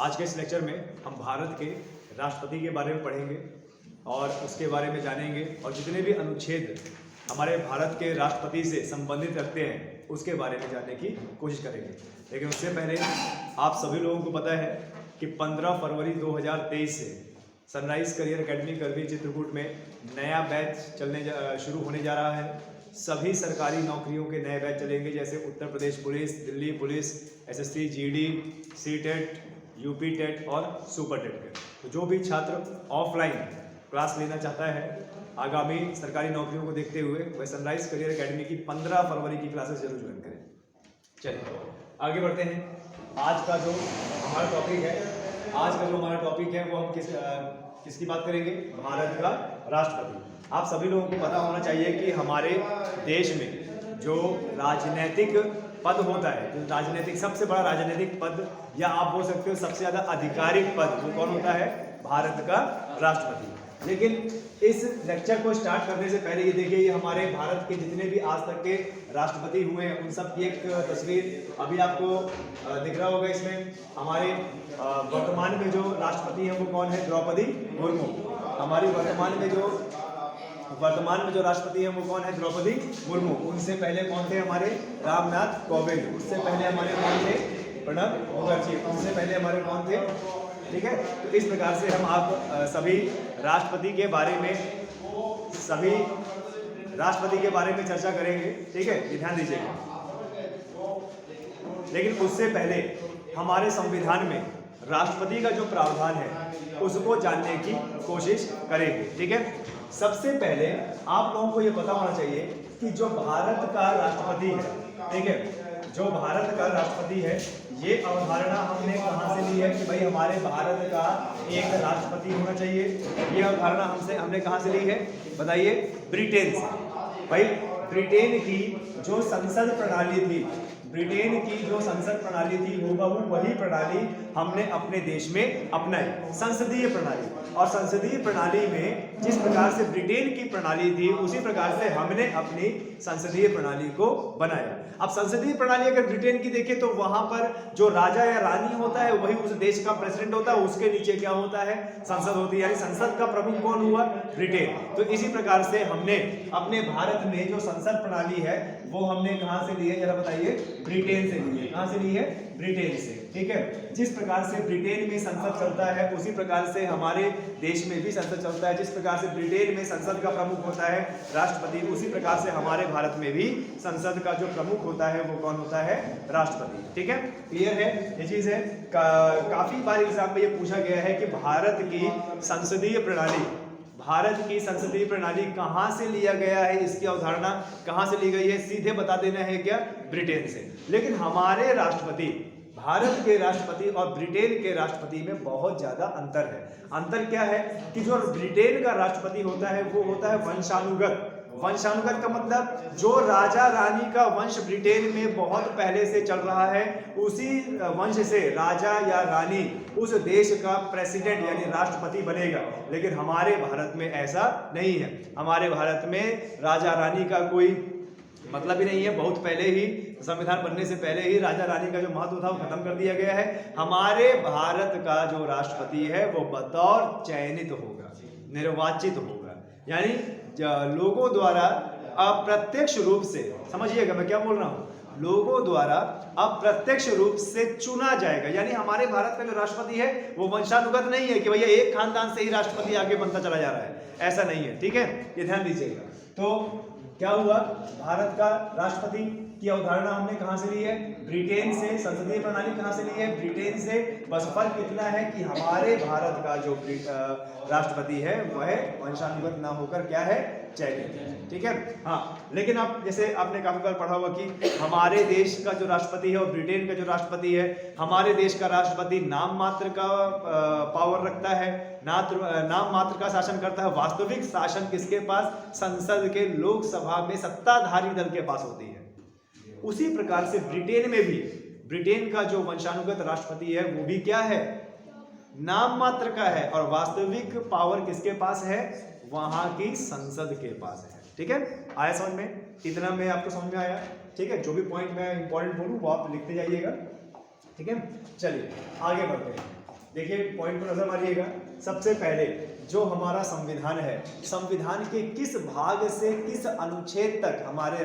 आज के इस लेक्चर में हम भारत के राष्ट्रपति के बारे में पढ़ेंगे और उसके बारे में जानेंगे और जितने भी अनुच्छेद हमारे भारत के राष्ट्रपति से संबंधित रखते हैं उसके बारे में जानने की कोशिश करेंगे। लेकिन उससे पहले आप सभी लोगों को पता है कि 15 फरवरी 2023 से सनराइज करियर एकेडमी करवी चित्रकूट में नया बैच शुरू होने जा रहा है। सभी सरकारी नौकरियों के नए बैच चलेंगे, जैसे Uttar Pradesh police, Delhi police, SSC, GD, CTET, UP TET और सुपर टेट के। तो जो भी छात्र ऑफलाइन क्लास लेना चाहता है आगामी सरकारी नौकरियों को देखते हुए, वह सनराइज करियर एकेडमी की 15 फरवरी की क्लासेस जरूर ज्वाइन करें। चलिए आगे बढ़ते हैं। आज का जो हमारा टॉपिक है वो हम किसकी बात करेंगे? भारत का राष्ट्रपति। आप सभी लोगों को पता होना चाहिए कि हमारे देश में जो राजनीतिक पद होता है, जो राजनीतिक सबसे बड़ा राजनीतिक पद या आप बोल सकते हो सबसे ज़्यादा आधिकारिक पद, वो कौन होता है? भारत का राष्ट्रपति। लेकिन इस लेक्चर को स्टार्ट करने से पहले ये देखिए, ये हमारे भारत के जितने भी आज तक के राष्ट्रपति हुए हैं उन सब की एक तस्वीर अभी आपको दिख रहा होगा। इसमें हमारे वर्तमान में जो राष्ट्रपति हैं वो कौन है? द्रौपदी मुर्मू। हमारी वर्तमान में जो राष्ट्रपति हैं वो कौन है? द्रौपदी मुर्मू। उनसे पहले कौन थे? हमारे रामनाथ कोविंद। उससे पहले हमारे कौन थे? प्रणब मुखर्जी। उनसे पहले हमारे कौन थे? ठीक है। तो इस प्रकार से हम आप सभी राष्ट्रपति के बारे में चर्चा करेंगे। ठीक है, ये ध्यान दीजिएगा। लेकिन उससे पहले हमारे संविधान में राष्ट्रपति का जो प्रावधान है उसको जानने की कोशिश करेंगे। ठीक है। सबसे पहले आप लोगों को ये पता होना चाहिए कि जो भारत का राष्ट्रपति है, ठीक है, जो भारत का राष्ट्रपति है, ये अवधारणा हमने कहाँ से ली है कि भाई हमारे भारत का एक राष्ट्रपति होना चाहिए। ये अवधारणा हमने कहाँ से ली है? बताइए। ब्रिटेन से। भाई ब्रिटेन की जो संसद प्रणाली थी, हूबहू वही प्रणाली हमने अपने देश में अपनाई, संसदीय प्रणाली। और संसदीय प्रणाली में जिस प्रकार से ब्रिटेन की प्रणाली थी उसी प्रकार से हमने अपनी संसदीय प्रणाली को बनाया। अब संसदीय प्रणाली अगर ब्रिटेन की देखें तो वहां पर जो राजा या रानी होता है वही उस देश का प्रेसिडेंट होता है, उसके नीचे क्या होता है? संसद होती है। यानी संसद का प्रमुख कौन हुआ? ब्रिटेन। तो इसी प्रकार से हमने अपने भारत में जो संसद प्रणाली है वो हमने कहां से ली है? जरा बताइए। ब्रिटेन से ली है। कहां से ली है? ब्रिटेन से। ठीक है। जिस प्रकार से ब्रिटेन में संसद चलता है उसी प्रकार से हमारे देश में भी संसद चलता है। जिस प्रकार से ब्रिटेन में संसद का प्रमुख होता है राष्ट्रपति, उसी प्रकार से हमारे भारत में भी संसद का जो प्रमुख होता है वो कौन होता है? राष्ट्रपति। ठीक है, क्लियर है? ये चीज है। काफी बार एग्जाम में ये पूछा गया है कि भारत की संसदीय प्रणाली कहां से लिया गया है, इसकी अवधारणा कहां से ली गई है? सीधे बता देना है क्या? ब्रिटेन से। लेकिन हमारे राष्ट्रपति, भारत के राष्ट्रपति और ब्रिटेन के राष्ट्रपति में बहुत ज्यादा अंतर है। अंतर क्या है कि जो ब्रिटेन का राष्ट्रपति होता है वो होता है वंशानुगत का मतलब जो राजा रानी का वंश ब्रिटेन में बहुत पहले से चल रहा है, उसी वंश से राजा या रानी उस देश का प्रेसिडेंट यानी राष्ट्रपति बनेगा। लेकिन हमारे भारत में ऐसा नहीं है। हमारे भारत में राजा रानी का कोई मतलब ही नहीं है। बहुत पहले ही, संविधान बनने से पहले ही राजा रानी का जो महत्व था वो खत्म कर दिया गया है। हमारे भारत का जो राष्ट्रपति है वो बतौर चयनित होगा, निर्वाचित होगा, यानी लोगों द्वारा अप्रत्यक्ष रूप से, समझिएगा मैं क्या बोल रहा हूं, लोगों द्वारा अप्रत्यक्ष रूप से चुना जाएगा। यानी हमारे भारत का जो राष्ट्रपति है वो वंशानुगत नहीं है कि भैया एक खानदान से ही राष्ट्रपति आगे बनता चला जा रहा है, ऐसा नहीं है। ठीक है, ये ध्यान दीजिएगा। तो क्या हुआ? भारत का राष्ट्रपति की अवधारणा हमने कहां से ली है? ब्रिटेन से। संसदीय प्रणाली कहां से ली है? ब्रिटेन से। बस फर्क इतना है कि हमारे भारत का जो राष्ट्रपति है वह वंशानुगत ना होकर क्या है? चयनित। ठीक है। हाँ, लेकिन आप जैसे आपने काफी बार पढ़ा होगा कि हमारे देश का जो राष्ट्रपति है और ब्रिटेन का जो राष्ट्रपति है, हमारे देश का राष्ट्रपति नाम मात्र का पावर रखता है, नाम मात्र का शासन करता है। वास्तविक शासन किसके पास? संसद के, लोकसभा में सत्ताधारी दल के पास होती है। उसी प्रकार से ब्रिटेन में भी, ब्रिटेन का जो वंशानुगत राष्ट्रपति है वो भी क्या है? नाम मात्र का है। और वास्तविक पावर किसके पास है? वहां की संसद के पास है। ठीक है, आया समझ में? इतना में आपको समझ में आया? ठीक है, जो भी पॉइंट मैं इंपॉर्टेंट बोलूं वो आप लिखते जाइएगा। ठीक है, चलिए आगे बढ़ते हैं। देखिए पॉइंट पर नजर मारिएगा। सबसे पहले जो हमारा संविधान है, संविधान के किस भाग से किस अनुच्छेद तक हमारे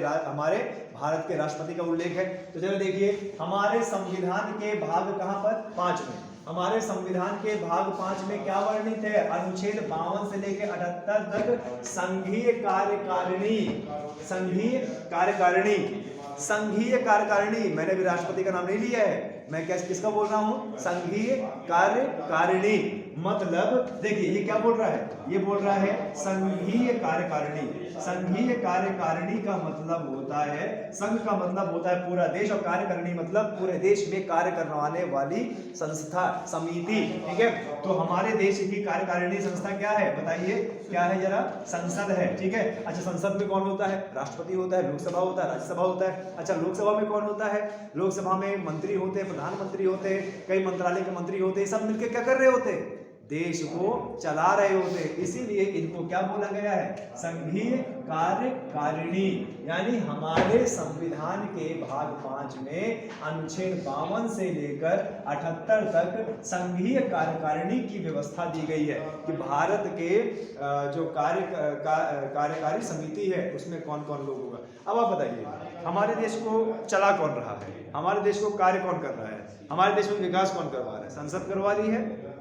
भारत के राष्ट्रपति का उल्लेख है? तो जरा देखिए, हमारे संविधान के भाग कहां पर? 5 में। हमारे संविधान के भाग 5 में क्या वर्णित है? अनुच्छेद 52 से लेकर 78 तक संघीय कार्यकारिणी। संघीय कार्यकारिणी, संघीय कार्यकारिणी, मैंने भी राष्ट्रपति का नाम नहीं लिया है, मैं किसका बोल रहा हूं? संघीय कार्यकारिणी। मतलब देखिए ये क्या बोल रहा है? ये बोल रहा है संघीय कार्यकारिणी। संघीय कार्यकारिणी का मतलब होता है, संघ का मतलब होता है पूरा देश, और कार्यकारिणी मतलब पूरे देश में कार्य करवाने वाली संस्था, समिति। ठीक है, तो हमारे देश की कार्यकारिणी संस्था क्या है बताइए? क्या है जरा? संसद है। ठीक है, अच्छा संसद में कौन होता है? राष्ट्रपति होता है, लोकसभा होता है, राज्यसभा होता है। अच्छा लोकसभा में कौन होता है? लोकसभा में मंत्री होते हैं, प्रधानमंत्री होते हैं, कई मंत्रालय के मंत्री होते हैं, सब मिलकर क्या कर रहे होते हैं? देश को चला रहे होते हैं। इसीलिए इनको क्या बोला गया है? संघीय कार्यकारिणी। यानी हमारे संविधान के भाग 5 में अनुच्छेद 52 से लेकर 78 तक संघीय कार्यकारिणी की व्यवस्था दी गई है कि भारत के जो कार्यकारी समिति है उसमें कौन कौन लोग होगा। अब आप बताइए हमारे देश को चला कौन रहा है? हमारे देश को कार्य कौन कर रहा है? हमारे देश में विकास कौन करवा रहा है? संसद करवा रही है।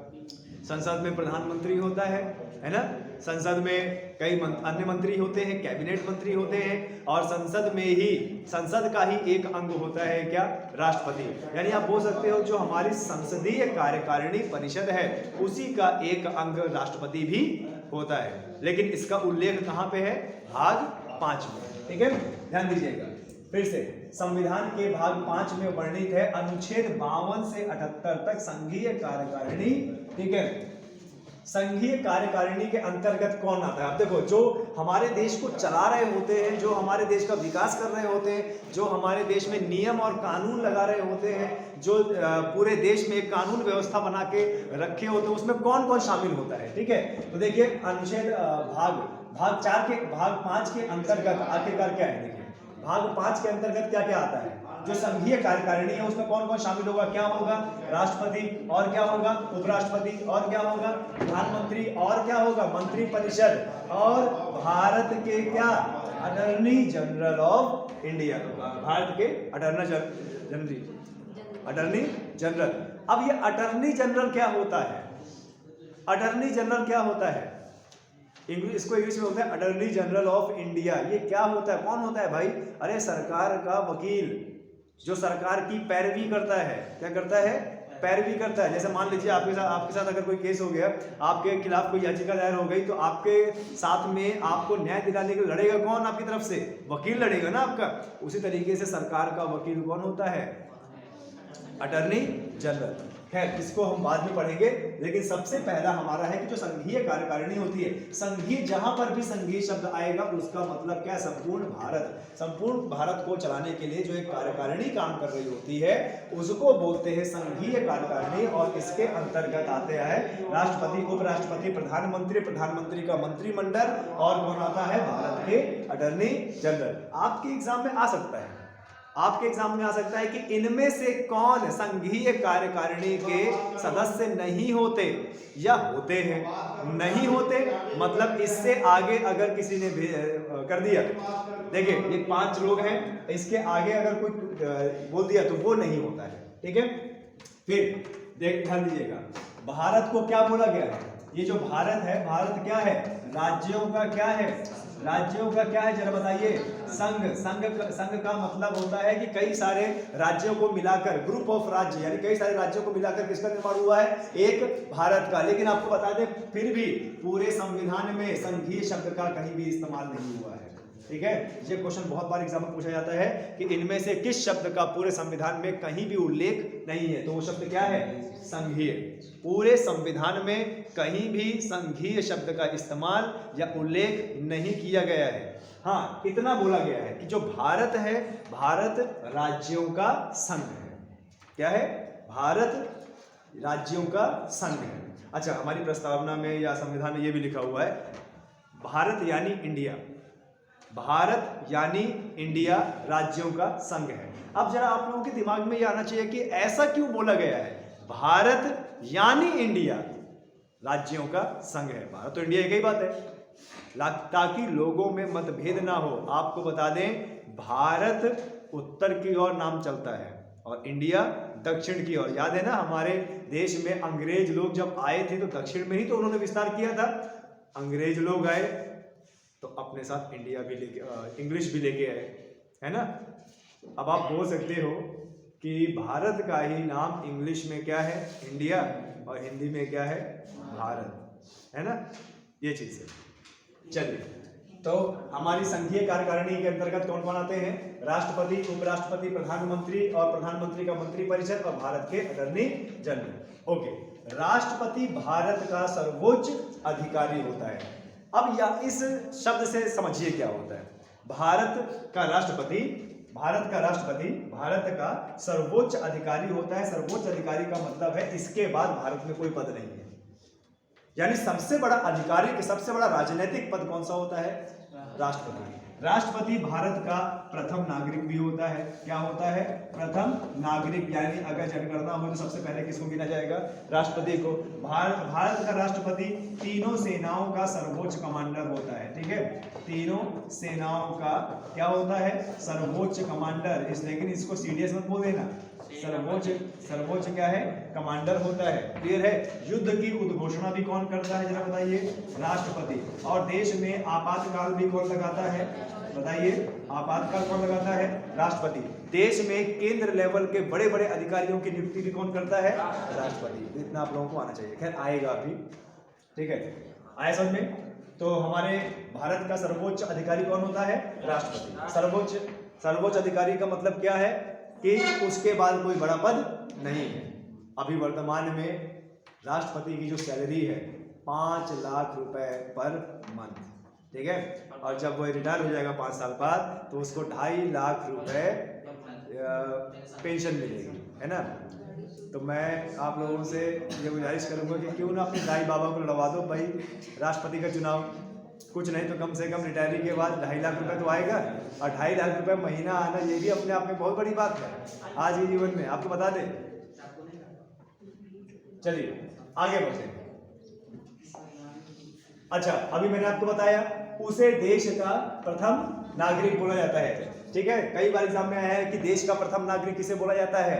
संसद में प्रधानमंत्री होता है ना? संसद में कई अन्य मंत्री होते हैं, कैबिनेट मंत्री होते हैं, और संसद में ही, संसद का ही एक अंग होता है क्या? राष्ट्रपति। यानी आप बोल सकते हो जो हमारी संसदीय कार्यकारिणी परिषद है उसी का एक अंग राष्ट्रपति भी होता है। लेकिन इसका उल्लेख कहां पे है? भाग 5 में। ठीक है, ध्यान दीजिएगा फिर से, संविधान के भाग 5 में वर्णित है अनुच्छेद 52 से 78 तक संघीय कार्यकारिणी। ठीक है, संघीय कार्यकारिणी के अंतर्गत कौन आता है? अब देखो, जो हमारे देश को चला रहे होते हैं, जो हमारे देश का विकास कर रहे होते हैं, जो हमारे देश में नियम और कानून लगा रहे होते हैं, जो पूरे देश में एक कानून व्यवस्था बना के रखे होते हैं, उसमें कौन कौन शामिल होता है? ठीक है, तो देखिए अनुच्छेद भाग 5 के अंतर्गत आखिरकार क्या है? देखिए भाग 5 के अंतर्गत क्या क्या आता है? जो संघीय कार्यकारिणी है उसमें कौन कौन शामिल होगा? क्या होगा? राष्ट्रपति, और क्या होगा? उपराष्ट्रपति, और क्या होगा? प्रधानमंत्री, और क्या होगा? मंत्रिपरिषद, और भारत के क्या? Attorney general of India. Bharat के अटॉर्नी जनरल। अब ये अटॉर्नी जनरल क्या होता है? अटॉर्नी जनरल क्या होता है? इसको इंग्लिश में होता है अटॉर्नी जनरल ऑफ इंडिया। ये क्या होता है? कौन होता है भाई? अरे सरकार का वकील, जो सरकार की पैरवी करता है। क्या करता है? पैरवी करता है। जैसे मान लीजिए आपके साथ अगर कोई केस हो गया, आपके खिलाफ कोई याचिका दायर हो गई, तो आपके साथ में आपको न्याय दिलाने के लिए लड़ेगा कौन? आपकी तरफ से वकील लड़ेगा ना आपका। उसी तरीके से सरकार का वकील कौन होता है? Attorney general. खैर इसको हम बाद में पढ़ेंगे, लेकिन सबसे पहला हमारा है कि जो संघीय कार्यकारिणी होती है, संघीय, जहां पर भी संघीय शब्द आएगा उसका मतलब क्या? संपूर्ण भारत। संपूर्ण भारत को चलाने के लिए जो एक कार्यकारिणी काम कर रही होती है उसको बोलते हैं संघीय कार्यकारिणी। और इसके अंतर्गत आते हैं राष्ट्रपति, उपराष्ट्रपति, प्रधानमंत्री, प्रधानमंत्री का मंत्रिमंडल, और कौन आता है? भारत के अटॉर्नी जनरल। आपके एग्जाम में आ सकता है, आपके एग्जाम में आ सकता है कि इनमें से कौन संघीय कार्यकारिणी के सदस्य नहीं होते या होते हैं? नहीं होते मतलब इससे आगे अगर किसी ने कर दिया, देखिए ये 5 लोग हैं, इसके आगे अगर कोई बोल दिया तो वो नहीं होता है। ठीक है, फिर ध्यान दीजिएगा, भारत को क्या बोला गया है? ये जो भारत है, भारत क्या है? राज्यों का क्या है? राज्यों का क्या है जरा बताइए? संघ का मतलब होता है कि कई सारे राज्यों को मिलाकर, ग्रुप ऑफ राज्य, यानी कई सारे राज्यों को मिलाकर किसका निर्माण हुआ है? एक भारत का। लेकिन आपको बता दें फिर भी पूरे संविधान में संघीय शब्द का कहीं भी इस्तेमाल नहीं हुआ है। ठीक है, ये क्वेश्चन बहुत बार एग्जाम में पूछा जाता है कि इनमें से किस शब्द का पूरे संविधान में कहीं भी उल्लेख नहीं है, तो वो शब्द क्या है? संघीय। पूरे संविधान में कहीं भी संघीय शब्द का इस्तेमाल या उल्लेख नहीं किया गया है। हाँ, इतना बोला गया है कि जो भारत है, भारत राज्यों का संघ है। क्या है? भारत राज्यों का संघ है। अच्छा, हमारी प्रस्तावना में या संविधान में ये भी लिखा हुआ है भारत यानी इंडिया, भारत यानी इंडिया राज्यों का संघ है। अब जरा आप लोगों के दिमाग में ये आना चाहिए कि ऐसा क्यों बोला गया है? भारत यानी इंडिया राज्यों का संघ है। भारत तो इंडिया एक ही बात है, ताकि लोगों में मतभेद ना हो। आपको बता दें, भारत उत्तर की ओर नाम चलता है और इंडिया दक्षिण की ओर। याद है ना, हमारे देश में अंग्रेज लोग जब आए थे तो दक्षिण में ही तो उन्होंने विस्तार किया था। अंग्रेज लोग आए तो अपने साथ इंडिया भी लेके, इंग्लिश भी लेके आए, है ना। अब आप बोल सकते हो कि भारत का ही नाम इंग्लिश में क्या है, इंडिया, और हिंदी में क्या है, भारत, है ना, ये चीज है। चलिए, तो हमारी संघीय कार्यकारिणी के अंतर्गत कौन कौन आते हैं? राष्ट्रपति, उपराष्ट्रपति, प्रधानमंत्री और प्रधानमंत्री का मंत्रिपरिषद और भारत के अटॉर्नी जनरल। ओके, राष्ट्रपति भारत का सर्वोच्च अधिकारी होता है। अब या इस शब्द से समझिए क्या होता है। भारत का राष्ट्रपति भारत का सर्वोच्च अधिकारी होता है। सर्वोच्च अधिकारी का मतलब है इसके बाद भारत में कोई पद नहीं है। यानी सबसे बड़ा अधिकारी, सबसे बड़ा राजनीतिक पद कौन सा होता है? राष्ट्रपति। राष्ट्रपति भारत का प्रथम नागरिक भी होता है। क्या होता है? प्रथम नागरिक। यानी अगर जनगणना हो तो सबसे पहले किसको गिना जाएगा? राष्ट्रपति को। भारत का राष्ट्रपति तीनों सेनाओं का सर्वोच्च कमांडर होता है। ठीक है, तीनों सेनाओं का क्या होता है? सर्वोच्च कमांडर। लेकिन इसको सीडीएस मत बोल देना। सर्वोच्च क्या है? कमांडर होता है। क्लियर है? युद्ध की उद्घोषणा भी कौन करता है, जरा बताइए? राष्ट्रपति। और देश में आपातकाल भी कौन लगाता है? बताइए, आपातकाल कौन लगाता है? राष्ट्रपति। देश में केंद्र लेवल के बड़े बड़े अधिकारियों की नियुक्ति भी कौन करता है? राष्ट्रपति। इतना आप लोगों को आना चाहिए। खैर आएगा अभी, ठीक है, आया समझ में। तो हमारे भारत का सर्वोच्च अधिकारी कौन होता है? राष्ट्रपति। सर्वोच्च अधिकारी का मतलब क्या है कि उसके बाद कोई बड़ा पद नहीं है। अभी वर्तमान में राष्ट्रपति की जो सैलरी है 5 लाख रुपए पर मंथ, ठीक है, और जब वो रिटायर हो जाएगा 5 साल बाद तो उसको 2.5 लाख रुपए पेंशन मिलेगी, है ना। तो मैं आप लोगों से ये गुजारिश करूंगा कि क्यों ना अपने दाई बाबा को लड़वा दो भाई राष्ट्रपति का चुनाव। कुछ नहीं तो कम से कम रिटायरी के बाद 2.5 लाख रुपए तो आएगा, और 2.5 लाख रुपए महीना आना ये भी अपने आप में बहुत बड़ी बात है आज के जीवन में। आपको बता दें, चलिए आगे बढ़ते हैं। अच्छा, अभी मैंने आपको बताया उसे देश का प्रथम नागरिक बोला जाता है। ठीक है, कई बार एग्जाम में आया है कि देश का प्रथम नागरिक किसे बोला जाता है?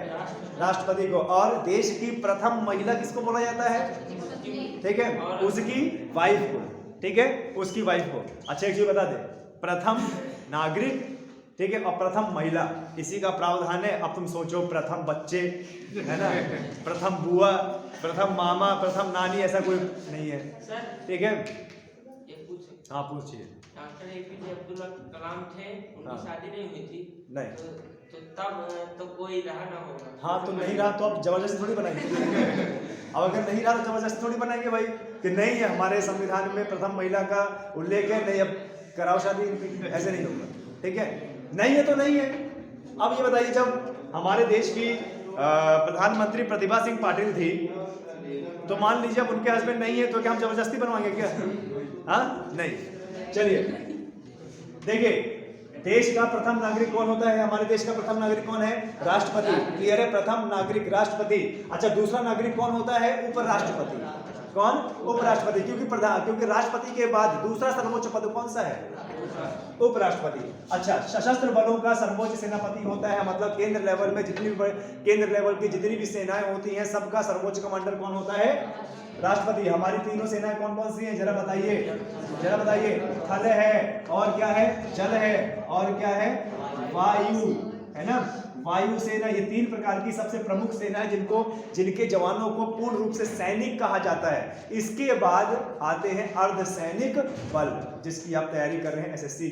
राष्ट्रपति को। और देश की प्रथम महिला किसको बोला जाता है? ठीक है, उसकी वाइफ को। ठीक है, उसकी वाइफ को। अच्छा, एक चीज बता दे, प्रथम नागरिक, ठीक है, और प्रथम महिला, इसी का प्रावधान है। अब तुम सोचो, प्रथम बच्चे, है ना, प्रथम बुआ, प्रथम मामा, प्रथम नानी, ऐसा कोई नहीं है। ठीक है, हाँ पूछिए। डॉक्टर एपीजे अब्दुल कलाम थे, उनकी शादी नहीं हुई थी? नहीं। तो तब तो कोई रहा ना होगा। हाँ, तो नहीं रहा तो अब जबरदस्ती थोड़ी बनाएंगे। अब अगर नहीं रहा तो जबरदस्ती थोड़ी बनाएंगे भाई कि नहीं है, हमारे संविधान में प्रथम महिला का उल्लेख है, नहीं अब कराओ शादी, ऐसे नहीं होगा। ठीक है, नहीं है तो नहीं है। अब ये बताइए, जब हमारे देश की प्रधानमंत्री प्रतिभा सिंह पाटिल थी, तो मान लीजिए अब उनके हस्बैंड नहीं है तो क्या हम जबरदस्ती बनवाएंगे क्या? हाँ, नहीं। चलिए देखिए, देश का प्रथम नागरिक कौन होता है? हमारे देश का प्रथम नागरिक कौन है? राष्ट्रपति। क्लियर है, प्रथम नागरिक राष्ट्रपति। अच्छा, दूसरा नागरिक कौन होता है? उपराष्ट्रपति। कौन? उपराष्ट्रपति। क्योंकि राष्ट्रपति के बाद दूसरा सर्वोच्च पद कौन सा है? उपराष्ट्रपति। अच्छा, सशस्त्र बलों का सर्वोच्च सेनापति होता है, मतलब केंद्र लेवल में केंद्र लेवल की जितनी भी सेनाएं होती हैं सबका सर्वोच्च कमांडर कौन होता है? राष्ट्रपति। हमारी तीनों सेनाएं कौन कौन सी हैं, जरा बताइए, जरा बताइए। थल है, और क्या है? जल है, और क्या है? वायु, है ना। वायु सेना, ये 3 प्रकार की सबसे प्रमुख सेना है जिनके जवानों को पूर्ण रूप से सैनिक कहा जाता है। इसके बाद आते हैं अर्धसैनिक बल, जिसकी आप तैयारी कर रहे हैं, एसएससी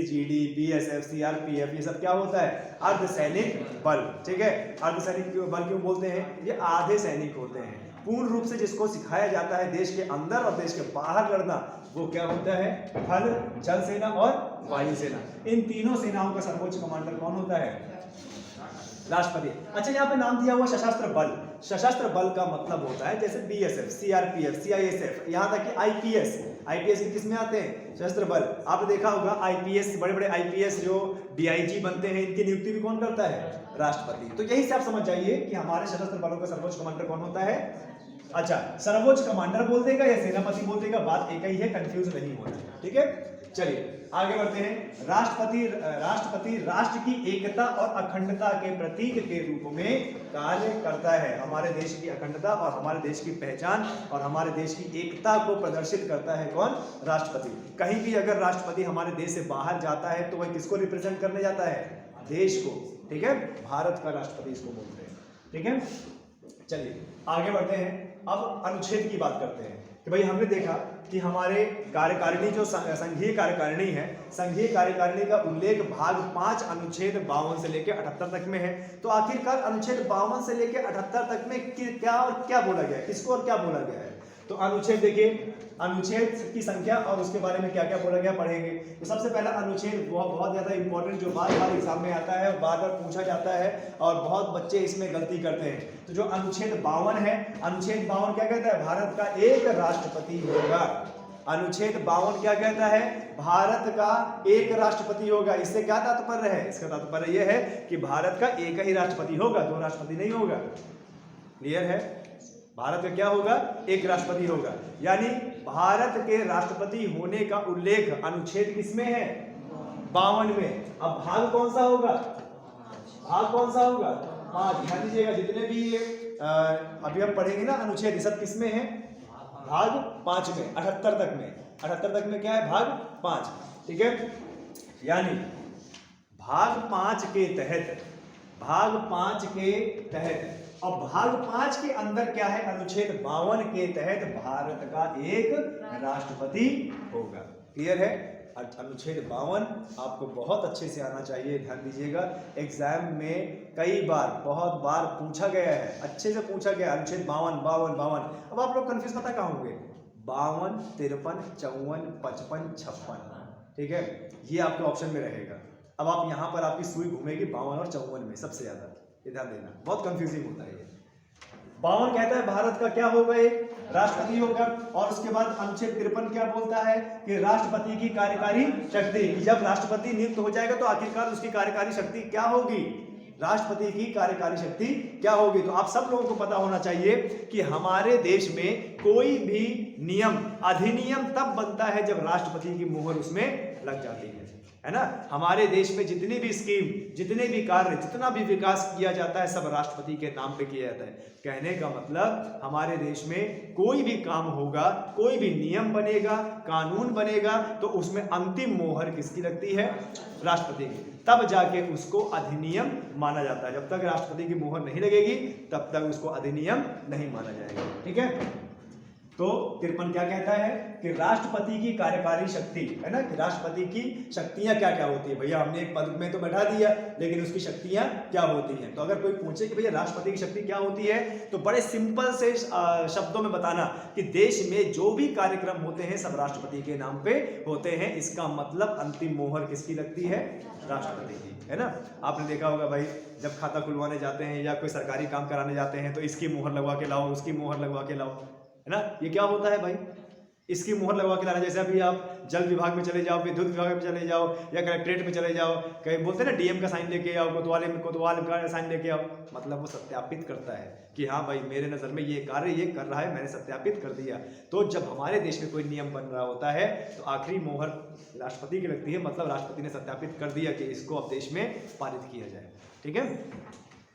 जीडी, बीएसएफ, सीआरपीएफ, ये सब क्या होता है? अर्धसैनिक बल। ठीक है, अर्धसैनिक बल क्यों बोलते हैं? ये आधे सैनिक होते हैं। पूर्ण रूप से जिसको सिखाया जाता है देश के अंदर और देश के बाहर लड़ना, वो क्या होता है? थल, जल सेना और वायु सेना। इन तीनों सेनाओं का सर्वोच्च कमांडर कौन होता है? राष्ट्रपति। अच्छा, यहाँ पे नाम दिया हुआ सशस्त्र बल। सशस्त्र बल का मतलब होता है जैसे बीएसएफ, सीआरपीएफ, सीआईएसएफ, यहाँ तक कि आईपीएस। आईपीएस के किस में आते हैं? सशस्त्र बल। आपने देखा होगा आईपीएस, बड़े बड़े आईपीएस जो डीआईजी बनते हैं, इनकी नियुक्ति भी कौन करता है? राष्ट्रपति। तो यही से आप समझ जाइए कि हमारे सशस्त्र बलों का सर्वोच्च कमांडर कौन होता है? अच्छा, सर्वोच्च कमांडर बोल देगा या सेनापति बोल देगा, बात एक ही है, कंफ्यूज नहीं होना। ठीक है, चलिए आगे बढ़ते हैं। राष्ट्रपति राष्ट्र की एकता और अखंडता के प्रतीक के रूप में कार्य करता है। हमारे देश की अखंडता और हमारे देश की पहचान और हमारे देश की एकता को प्रदर्शित करता है कौन? राष्ट्रपति। कहीं भी अगर राष्ट्रपति हमारे देश से बाहर जाता है तो वह किसको रिप्रेजेंट करने जाता है? देश को। ठीक है, भारत का राष्ट्रपति इसको बोलते हैं। ठीक है, चलिए आगे बढ़ते हैं। अब अनुच्छेद की बात करते हैं कि भाई हमने देखा कि हमारे कार्यकारिणी जो संघीय कार्यकारिणी है, संघीय कार्यकारिणी का उल्लेख भाग 5 अनुच्छेद 52 से लेकर 78 तक में है। तो आखिरकार अनुच्छेद 52 से लेकर 78 तक में क्या और क्या बोला गया है, किसको और क्या बोला गया है? तो अनुच्छेद देखिए, अनुच्छेद की संख्या और उसके बारे में क्या क्या बोला गया पढ़ेंगे। तो सबसे पहला अनुच्छेद बहुत ज्यादा इंपॉर्टेंट, जो बार बार एग्जाम में आता है, बार बार पूछा जाता है और बहुत बच्चे इसमें गलती करते हैं। तो जो अनुच्छेद 52 है, अनुच्छेद 52 क्या कहता है? भारत का एक राष्ट्रपति होगा। अनुच्छेद 52 क्या कहता है? भारत का एक राष्ट्रपति होगा। इससे क्या तात्पर्य है? इसका तात्पर्य यह है कि भारत का एक ही राष्ट्रपति होगा, दो राष्ट्रपति नहीं होगा। क्लियर है? भारत का क्या होगा? एक राष्ट्रपति होगा। यानी भारत के राष्ट्रपति होने का उल्लेख अनुच्छेद किसमें है? 52 में। अब भाग कौन सा होगा? भाग कौन सा होगा? 5। ध्यान दीजिएगा, जितने भी अभी हम पढ़ेंगे ना अनुच्छेद, सब किसमें है? भाग 5 में, 78 तक में। 78 तक में क्या है? भाग 5। ठीक है, यानी भाग 5 के तहत, भाग 5 के तहत, और भाग 5 के अंदर क्या है? अनुच्छेद 52 के तहत भारत का एक राष्ट्रपति होगा। क्लियर है? अनुच्छेद 52 आपको बहुत अच्छे से आना चाहिए, ध्यान दीजिएगा। एग्जाम में कई बार, बहुत बार पूछा गया है, अच्छे से पूछा गया। अनुच्छेद 52, 52, 52। अब आप लोग कंफ्यूज पता कहाँ होंगे? 52, 53, 54, 55, 56। ठीक है, ये आपके ऑप्शन में रहेगा। अब आप यहाँ पर आपकी सुई घूमेगी 52 और 54 में सबसे ज्यादा, ध्यान देना, बहुत कंफ्यूजिंग होता है ये। 52 कहता है भारत का क्या होगा? एक राष्ट्रपति होगा। और उसके बाद अनुच्छेद 53 क्या बोलता है? कि राष्ट्रपति की कार्यकारी शक्ति, जब राष्ट्रपति नियुक्त हो जाएगा तो आखिरकार उसकी कार्यकारी शक्ति क्या होगी? राष्ट्रपति की कार्यकारी शक्ति क्या होगी? तो आप सब लोगों को पता होना चाहिए कि हमारे देश में कोई भी नियम, अधिनियम तब बनता है जब राष्ट्रपति की मुहर उसमें लग जाती है ना। हमारे देश में जितनी भी स्कीम, जितने भी कार्य, जितना भी विकास किया जाता है, सब राष्ट्रपति के नाम पे किया जाता है। कहने का मतलब हमारे देश में कोई भी काम होगा, कोई भी नियम बनेगा, कानून बनेगा, तो उसमें अंतिम मोहर किसकी लगती है? राष्ट्रपति की। तब जाके उसको अधिनियम माना जाता है। जब तक राष्ट्रपति की मोहर नहीं लगेगी तब तक उसको अधिनियम नहीं माना जाएगा। ठीक है, तो 53 क्या कहता है? कि राष्ट्रपति की कार्यकारी शक्ति, है ना, कि राष्ट्रपति की शक्तियां क्या क्या होती है। भैया हमने एक पद में तो बैठा दिया, लेकिन उसकी शक्तियां क्या होती हैं? तो अगर कोई पूछे कि भैया राष्ट्रपति की शक्ति क्या होती है, तो बड़े सिंपल से शब्दों में बताना कि देश में जो भी कार्यक्रम होते हैं सब राष्ट्रपति के नाम पे होते हैं। इसका मतलब अंतिम मोहर किसकी लगती है? राष्ट्रपति की, है ना। आपने देखा होगा भाई, जब खाता खुलवाने जाते हैं या कोई सरकारी काम कराने जाते हैं तो इसकी मोहर लगवा के लाओ, उसकी मोहर लगवा के लाओ, है ना। ये क्या होता है भाई? इसकी मोहर लगवा के लाना। जैसे अभी आप जल विभाग में चले जाओ, विद्युत विभाग में चले जाओ, या कलेक्ट्रेट में चले जाओ, कहीं बोलते हैं ना डीएम का साइन लेके आओ, कोतवाल का साइन लेके आओ, मतलब वो सत्यापित करता है कि हाँ भाई मेरे नज़र में ये कार्य ये कर रहा है, मैंने सत्यापित कर दिया। तो जब हमारे देश में कोई नियम बन रहा होता है तो आखिरी मोहर राष्ट्रपति की लगती है, मतलब राष्ट्रपति ने सत्यापित कर दिया कि इसको अब देश में पारित किया जाए। ठीक है,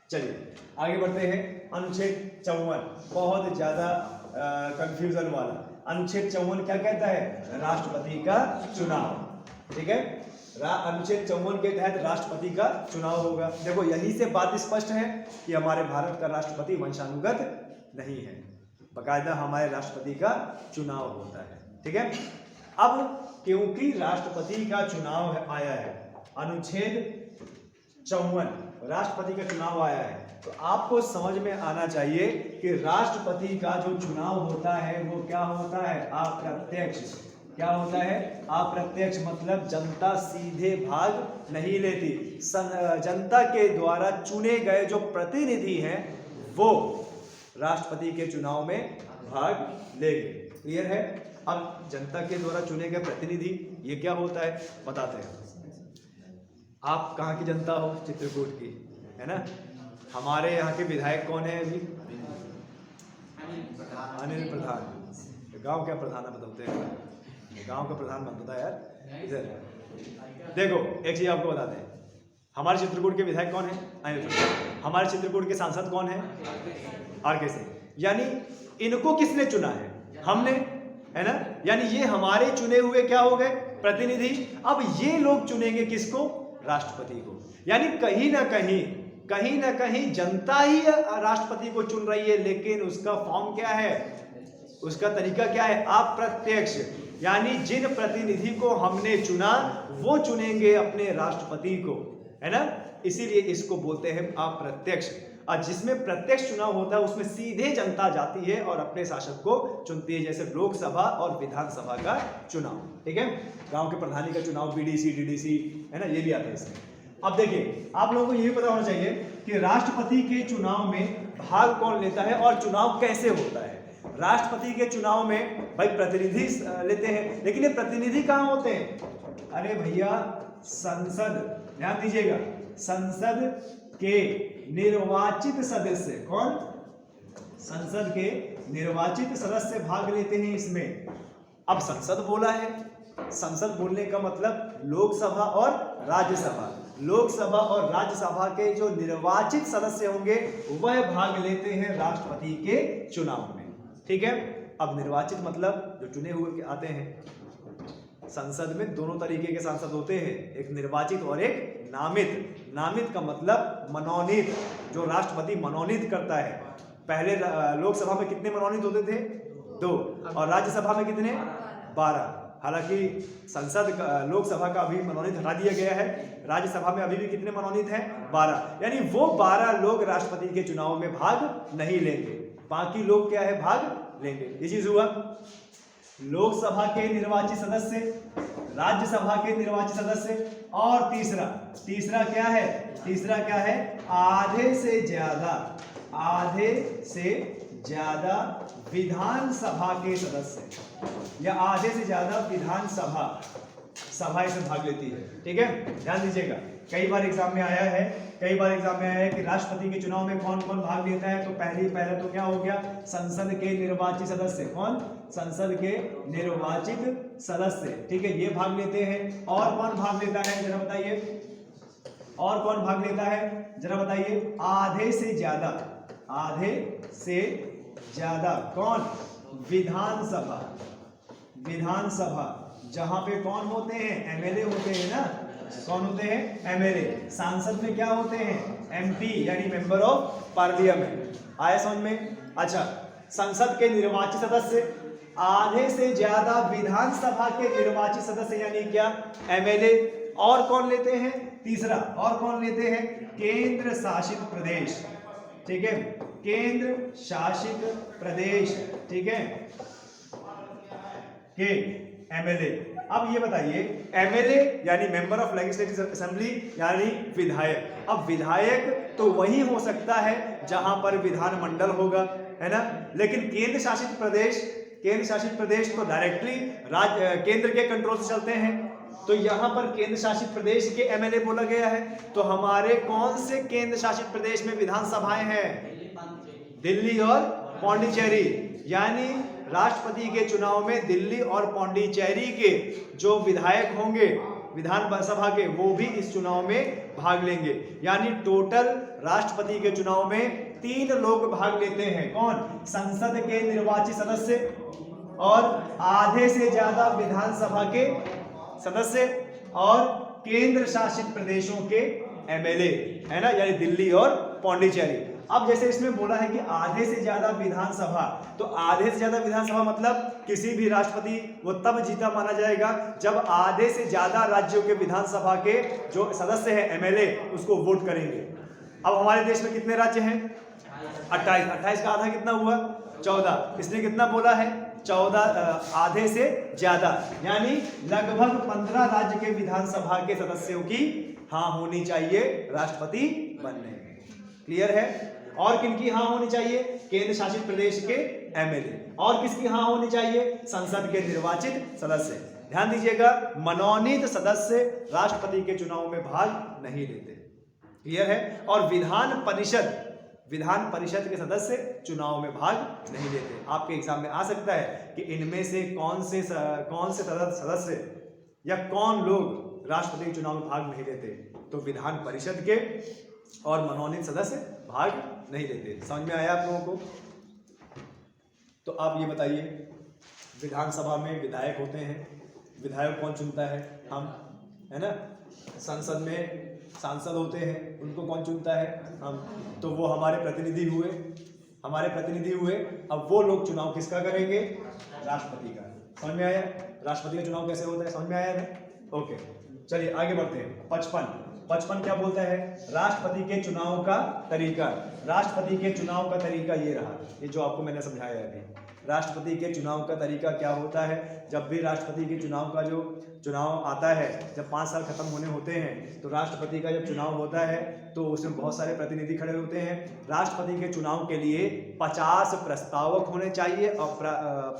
चलिए आगे बढ़ते हैं। अनुच्छेद 54 बहुत ज्यादा कंफ्यूजन वाला। अनुच्छेद 54 क्या कहता है? राष्ट्रपति का चुनाव। ठीक है, अनुच्छेद 54 के तहत राष्ट्रपति का चुनाव होगा। देखो यही से बात स्पष्ट है कि हमारे भारत का राष्ट्रपति वंशानुगत नहीं है, बाकायदा हमारे राष्ट्रपति का चुनाव होता है। ठीक है, अब क्योंकि राष्ट्रपति का चुनाव आया है, अनुच्छेद 54 राष्ट्रपति का चुनाव आया है, तो आपको समझ में आना चाहिए कि राष्ट्रपति का जो चुनाव होता है वो क्या होता है? अप्रत्यक्ष। क्या होता है? अप्रत्यक्ष मतलब जनता सीधे भाग नहीं लेती। जनता के द्वारा चुने गए जो प्रतिनिधि हैं वो राष्ट्रपति के चुनाव में भाग लेंगे। क्लियर है? अब जनता के द्वारा चुने गए प्रतिनिधि ये क्या होता है बताते हैं। आप कहाँ की जनता हो? चित्रकूट की, है ना? हमारे यहाँ के विधायक कौन है अभी? अनिल प्रधान। गांव क्या प्रधान है बताते हैं? गांव का प्रधान बनता है यार। इधर देखो, एक चीज आपको बताते हैं, हमारे चित्रकूट के विधायक कौन है? अनिल प्रधान। हमारे चित्रकूट के सांसद कौन है? आर.के. सिंह। यानी इनको किसने चुना है? हमने, है ना? यानी ये हमारे चुने हुए क्या हो गए? प्रतिनिधि। अब ये लोग चुनेंगे किसको? राष्ट्रपति को। यानी कहीं ना कहीं जनता ही राष्ट्रपति को चुन रही है, लेकिन उसका फॉर्म क्या है? उसका तरीका क्या है? अप्रत्यक्ष। यानी जिन प्रतिनिधि को हमने चुना वो चुनेंगे अपने राष्ट्रपति को, है ना? इसीलिए इसको बोलते हैं अप्रत्यक्ष। और जिसमें प्रत्यक्ष चुनाव होता है उसमें सीधे जनता जाती है और अपने शासक को चुनती है, जैसे लोकसभा और विधानसभा का चुनाव। ठीक है? गांव के प्रधानी का चुनाव, बीडीसी, डीडीसी, है ना, ये भी आता है इसमें। अब देखिए, आप लोगों को ये भी पता होना चाहिए कि राष्ट्रपति के चुनाव में भाग कौन लेता है और चुनाव कैसे होता है। राष्ट्रपति के चुनाव में भाई प्रतिनिधि लेते हैं, लेकिन ये प्रतिनिधि कहाँ होते हैं? अरे भैया, संसद, ध्यान दीजिएगा, संसद के निर्वाचित सदस्य। कौन? संसद के निर्वाचित सदस्य भाग लेते हैं इसमें। अब संसद बोला है, संसद बोलने का मतलब लोकसभा और राज्यसभा। लोकसभा और राज्यसभा के जो निर्वाचित सदस्य होंगे वह भाग लेते हैं राष्ट्रपति के चुनाव में। ठीक है? अब निर्वाचित मतलब जो चुने हुए आते हैं। संसद में दोनों तरीके के सांसद होते हैं, एक निर्वाचित और एक नामित। नामित का मतलब मनोनीत, जो राष्ट्रपति मनोनीत करता है। पहले लोकसभा में कितने मनोनीत होते थे? 2, और राज्यसभा में कितने? 12। हालांकि लोकसभा का अभी मनोनीत हटा दिया गया है, राज्यसभा में अभी भी कितने मनोनीत हैं? 12। यानी वो 12 लोग राष्ट्रपति के चुनाव में भाग नहीं लेंगे, बाकी लोग क्या है? भाग लेंगे। ये चीज हुआ। लोकसभा के निर्वाचित सदस्य, राज्यसभा के निर्वाचित सदस्य, और तीसरा क्या है? तीसरा क्या है? आधे से ज्यादा विधानसभा के सदस्य, या आधे से ज्यादा विधानसभा इसमें भाग लेती है। ठीक है? ध्यान दीजिएगा, कई बार एग्जाम में आया है कि राष्ट्रपति के चुनाव में कौन कौन भाग लेता है। तो पहले तो क्या हो गया? संसद के निर्वाचित सदस्य। कौन? संसद के निर्वाचित सदस्य। ठीक है, ये भाग लेते हैं। और कौन भाग लेता है जरा बताइए? और कौन भाग लेता है जरा बताइए? आधे से ज्यादा कौन? विधानसभा, जहां पे कौन होते हैं? एमएलए होते हैं ना। कौन होते हैं? एमएलए। सांसद में क्या होते हैं? एमपी, यानी मेंबर ऑफ पार्लियामेंट। आया समझ में? अच्छा, संसद के निर्वाचित सदस्य, आधे से ज्यादा विधानसभा के निर्वाचित सदस्य, यानी क्या? एमएलए। और कौन लेते हैं? तीसरा, और कौन लेते हैं? केंद्र शासित प्रदेश। ठीक है? केंद्र शासित प्रदेश, ठीक है, के एमएलए। अब ये बताइए, एमएलए यानी मेंबर ऑफ लेजिस्लेटिव असेंबली, यानी विधायक। अब विधायक तो वही हो सकता है जहां पर विधानमंडल होगा, है ना। लेकिन केंद्र शासित प्रदेश तो डायरेक्टली केंद्र के कंट्रोल से चलते हैं। तो यहाँ पर केंद्र शासित प्रदेश के एमएलए बोला गया है। तो हमारे कौन से केंद्र शासित प्रदेश में विधानसभाएं हैं? दिल्ली और पौंडीचेरी। यानी राष्ट्रपति के चुनाव में दिल्ली और पौंडीचेरी के जो विधायक होंगे विधानसभा के, वो भी इस चुनाव में भाग लेंगे। यानी टोटल राष्ट्रपति के चुनाव में 3 लोग भाग लेते हैं। कौन? संसद के निर्वाचित सदस्य और आधे से ज्यादा विधानसभा के सदस्य और केंद्र शासित प्रदेशों के एमएलए, है ना, यानी दिल्ली और पौंडीचेरी। अब जैसे इसमें बोला है कि आधे से ज्यादा विधानसभा, तो आधे से ज्यादा विधानसभा मतलब किसी भी राष्ट्रपति वो तब जीता माना जाएगा जब आधे से ज्यादा राज्यों के विधानसभा के जो सदस्य हैं एमएलए उसको वोट करेंगे। अब हमारे देश में कितने राज्य हैं? 28 का आधा कितना हुआ? 14। इसने कितना बोला है? आधे से ज्यादा, यानी लगभग 15 राज्य के विधानसभा के सदस्यों की हाँ होनी चाहिए राष्ट्रपति बनने में। क्लियर है? और किनकी हाँ होनी चाहिए? केंद्र शासित प्रदेश के एमएलए। और किसकी हाँ होनी चाहिए? संसद के निर्वाचित सदस्य। ध्यान दीजिएगा, मनोनीत सदस्य राष्ट्रपति के चुनाव में भाग नहीं लेते। क्लियर है? और विधान परिषद के सदस्य चुनाव में भाग नहीं लेते। आपके एग्जाम में आ सकता है कि इनमें से कौन से सदस्य या कौन लोग राष्ट्रपति के चुनाव में भाग नहीं लेते, तो विधान परिषद के और मनोनीत सदस्य भाग नहीं लेते। समझ में आया आप लोगों को? तो आप ये बताइए, विधानसभा में विधायक होते हैं, विधायक कौन चुनता है? हम, है ना? संसद में सांसद होते हैं, उनको कौन चुनता है? हम। तो वो हमारे प्रतिनिधि हुए। अब वो लोग चुनाव किसका करेंगे? राष्ट्रपति का। समझ में आया? राष्ट्रपति का चुनाव कैसे होता है? समझ में आया ना? ओके, चलिए आगे बढ़ते हैं। 55 क्या बोलता है? राष्ट्रपति के चुनाव का तरीका। राष्ट्रपति के चुनाव का तरीका ये रहा, ये जो आपको मैंने समझाया अभी। राष्ट्रपति के चुनाव का तरीका क्या होता है? जब भी राष्ट्रपति के चुनाव का जो चुनाव आता है, जब 5 साल खत्म होने होते हैं, तो राष्ट्रपति का जब चुनाव होता है तो उसमें बहुत सारे प्रतिनिधि खड़े होते हैं। राष्ट्रपति के चुनाव के लिए 50 प्रस्तावक होने चाहिए और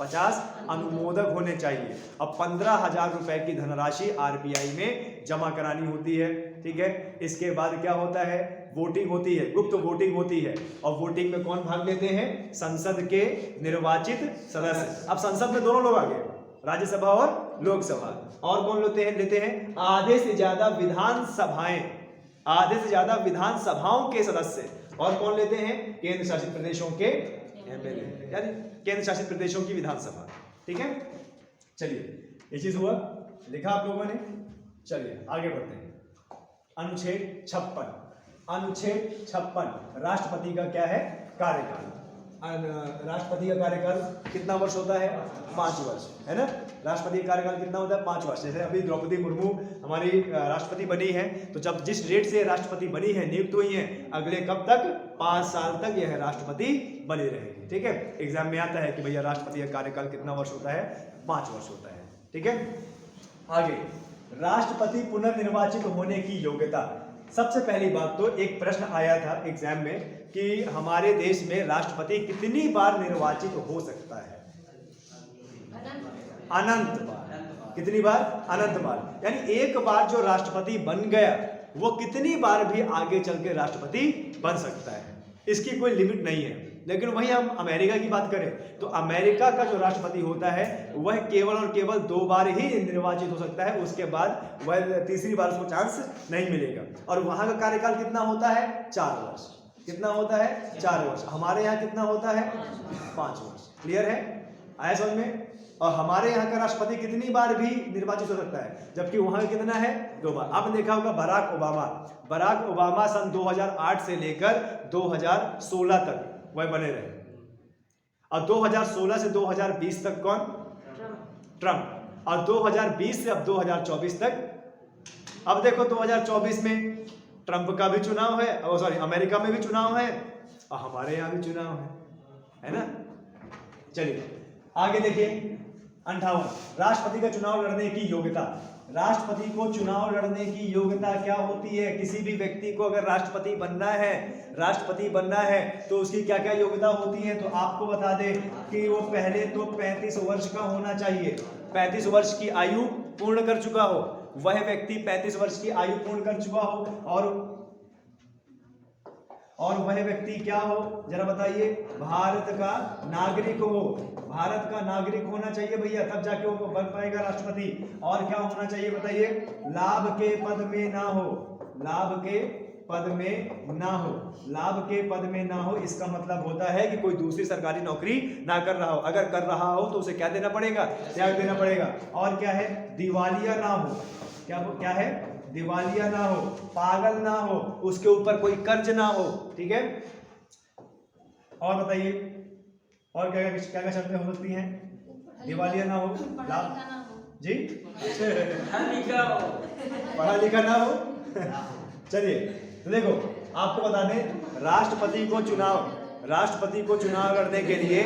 50 अनुमोदक होने चाहिए। अब 15,000 रुपए की धनराशि RBI में जमा करानी होती है। ठीक है? इसके बाद क्या होता है? वोटिंग होती है, गुप्त वोटिंग होती है। और वोटिंग में कौन भाग लेते हैं? संसद के निर्वाचित सदस्य। अब संसद में दोनों लोग आ गए, राज्यसभा और लोकसभा। और कौन लेते हैं? आधे से ज्यादा विधानसभाओं के सदस्य। और कौन लेते हैं? केंद्र शासित प्रदेशों के एमएलए, यानी केंद्र शासित प्रदेशों की विधानसभा। ठीक है? चलिए, ये चीज हुआ, लिखा आप लोगों ने। चलिए आगे बढ़ते हैं। अनुच्छेद 56 राष्ट्रपति का क्या है? कार्यकाल। राष्ट्रपति का कार्यकाल कितना वर्ष होता है? 5 वर्ष, है ना? राष्ट्रपति का कार्यकाल कितना होता है? 5 वर्ष। जैसे अभी द्रौपदी मुर्मू हमारी राष्ट्रपति बनी है, तो जब जिस डेट से राष्ट्रपति बनी है, नियुक्त हुई है, अगले कब तक? 5 साल तक यह राष्ट्रपति बनी रहेगी। ठीक है? एग्जाम में आता है कि भैया राष्ट्रपति का कार्यकाल कितना वर्ष होता है? 5 वर्ष होता है। ठीक है? आगे, राष्ट्रपति पुनर्निर्वाचित होने की योग्यता। सबसे पहली बात तो एक प्रश्न आया था एग्जाम में कि हमारे देश में राष्ट्रपति कितनी बार निर्वाचित हो सकता है? अनंत बार। कितनी बार? अनंत बार। यानी एक बार जो राष्ट्रपति बन गया, वो कितनी बार भी आगे चल के राष्ट्रपति बन सकता है, इसकी कोई लिमिट नहीं है। लेकिन वहीं हम अमेरिका की बात करें तो अमेरिका का जो राष्ट्रपति होता है वह केवल और केवल 2 बार ही निर्वाचित हो सकता है, उसके बाद वह तीसरी बार उसको चांस नहीं मिलेगा। और वहां का कार्यकाल कितना होता है? 4 वर्ष। कितना होता है? 4 वर्ष। हमारे यहाँ कितना होता है? 5 वर्ष। क्लियर है? आया समझ में? और हमारे यहाँ का राष्ट्रपति कितनी बार भी निर्वाचित हो सकता है, जबकि वहां कितना है? 2 बार। आपने देखा होगा बराक ओबामा सन 2008 से लेकर 2016 तक वह बने रहे। और 2016 से 2020 तक कौन? ट्रम्प। और 2020 से अब 2024 तक। अब देखो 2024 में ट्रम्प का भी चुनाव है, अमेरिका में भी चुनाव है और हमारे यहाँ भी चुनाव है ना? चलिए आगे देखिए। 58 राष्ट्रपति का चुनाव लड़ने की योग्यता। राष्ट्रपति को चुनाव लड़ने की योग्यता क्या होती है? किसी भी व्यक्ति को अगर राष्ट्रपति बनना है तो उसकी क्या क्या योग्यता होती है? तो आपको बता दें कि वो पहले तो 35 वर्ष का होना चाहिए। 35 वर्ष की आयु पूर्ण कर चुका हो, वह व्यक्ति 35 वर्ष की आयु पूर्ण कर चुका हो। और वह व्यक्ति क्या हो? जरा बताइए। भारत का नागरिक हो। भारत का नागरिक होना चाहिए भैया, तब जाके वो बन पाएगा राष्ट्रपति। और क्या होना चाहिए बताइए? लाभ के पद में ना हो। लाभ के पद में ना हो, इसका मतलब होता है कि कोई दूसरी सरकारी नौकरी ना कर रहा हो। अगर कर रहा हो तो उसे क्या देना पड़ेगा? त्याग देना पड़ेगा। और क्या है? दिवालिया ना हो। क्या है? दिवालिया ना हो, पागल ना हो, उसके ऊपर कोई कर्ज ना हो। ठीक है? और बताइए और क्या क्या शर्तें हो सकती हैं? दिवालिया ना हो, जी पढ़ा लिखा ना हो। चलिए तो देखो आपको बता दें, राष्ट्रपति को चुनाव लड़ने के लिए